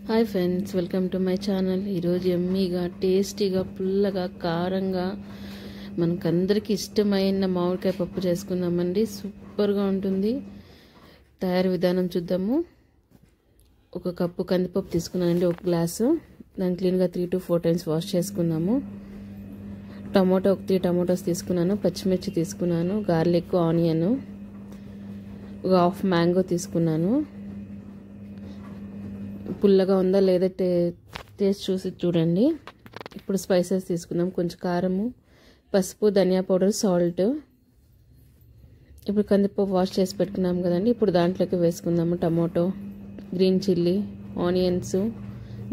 Hi friends, welcome to my channel. ఈరోజు ఎమ్మీగా టేస్టీగా పుల్లగా కారంగా మనకందరికీ ఇష్టమైన మామిడికాయ పప్పు చేసుకుందామండి. సూపర్గా ఉంటుంది. తయారు విధానం చూద్దాము. ఒక కప్పు కందిపప్పు తీసుకున్నానండి, ఒక గ్లాసు. దాన్ని క్లీన్గా 3 to 4 times వాష్ చేసుకుందాము. టమాటో 3 టమాటోస్ తీసుకున్నాను, పచ్చిమిర్చి తీసుకున్నాను, గార్లిక్, ఆనియన్, ఒక హాఫ్ మ్యాంగో తీసుకున్నాను. పుల్లగా ఉందా లేదా టేస్ట్ చూసి చూడండి. ఇప్పుడు స్పైసెస్ తీసుకుందాం. కొంచెం కారము, పసుపు, ధనియా పౌడర్, సాల్ట్. ఇప్పుడు కందిపప్పు వాష్ చేసి పెట్టుకున్నాం కదండి, ఇప్పుడు దాంట్లోకి వేసుకుందాము. Tomato, green chilli, onions,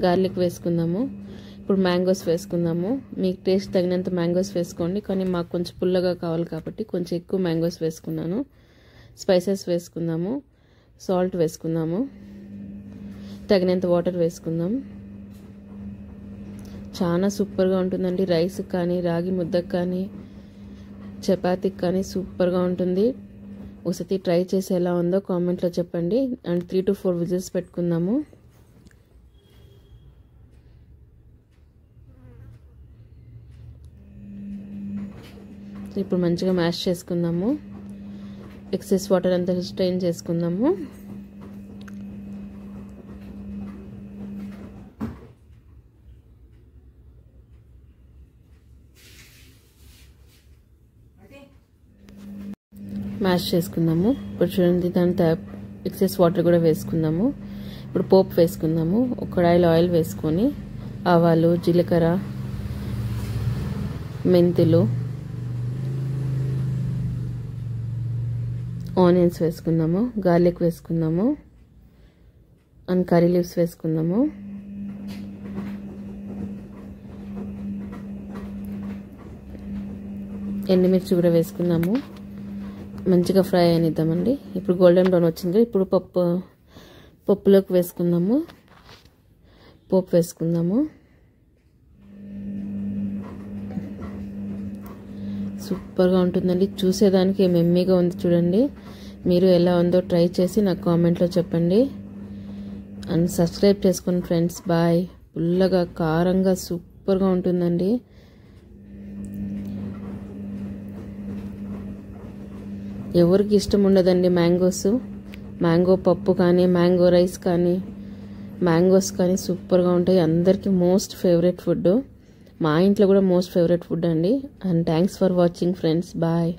garlic వేసుకుందాము. ఇప్పుడు మ్యాంగోస్ వేసుకుందాము. మీకు టేస్ట్ తగినంత మ్యాంగోస్ వేసుకోండి, కానీ మాకు కొంచెం పుల్లగా కావాలి కాబట్టి కొంచెం ఎక్కువ మ్యాంగోస్ వేసుకున్నాను. స్పైసెస్ వేసుకుందాము, సాల్ట్ వేసుకుందాము, తగినంత వాటర్ వేసుకుందాం. చాలా సూపర్గా ఉంటుందండి. రైస్ కానీ, రాగి ముద్దకు కానీ, చపాతీకి కానీ సూపర్గా ఉంటుంది. ఒకసారి ట్రై చేసి ఎలా ఉందో కామెంట్లో చెప్పండి. అండ్ 3 to 4 విజిల్స్ పెట్టుకుందాము. ఇప్పుడు మంచిగా మ్యాష్ చేసుకుందాము. ఎక్సెస్ వాటర్ అంతా స్ట్రెయిన్ చేసుకుందాము. మ్యాష్ చేసుకుందాము. ఇప్పుడు చూడండి, దాంతో ఎక్సెస్ వాటర్ కూడా వేసుకుందాము. ఇప్పుడు పోపు వేసుకుందాము. ఒక కడాయిలో ఆయిల్ వేసుకొని ఆవాలు, జీలకర్ర, మెంతులు, ఆనియన్స్ వేసుకుందాము, గార్లిక్ వేసుకుందాము, అండ్ కర్రీ లీవ్స్ వేసుకుందాము. ఎండుమిర్చి కూడా వేసుకుందాము. మంచిగా ఫ్రై అయినిద్దామండి. ఇప్పుడు గోల్డెన్ బ్రౌన్ వచ్చింది. ఇప్పుడు పప్పులోకి వేసుకుందాము. పోపు వేసుకుందాము. సూపర్గా ఉంటుందండి. చూసేదానికి ఎమ్మీగా ఉంది. చూడండి, మీరు ఎలా ఉందో ట్రై చేసి నాకు కామెంట్లో చెప్పండి. అండ్ సబ్స్క్రైబ్ చేసుకోండి ఫ్రెండ్స్. బాయ్. పుల్లగా కారంగా సూపర్గా ఉంటుందండి. ఎవరికి ఇష్టం ఉండదండి మ్యాంగోస్. మ్యాంగో పప్పు కానీ, మ్యాంగో రైస్ కానీ, మ్యాంగోస్ కానీ సూపర్గా ఉంటాయి. అందరికీ మోస్ట్ ఫేవరెట్ ఫుడ్. మా ఇంట్లో కూడా మోస్ట్ ఫేవరెట్ ఫుడ్ అండి. And thanks for watching friends. Bye.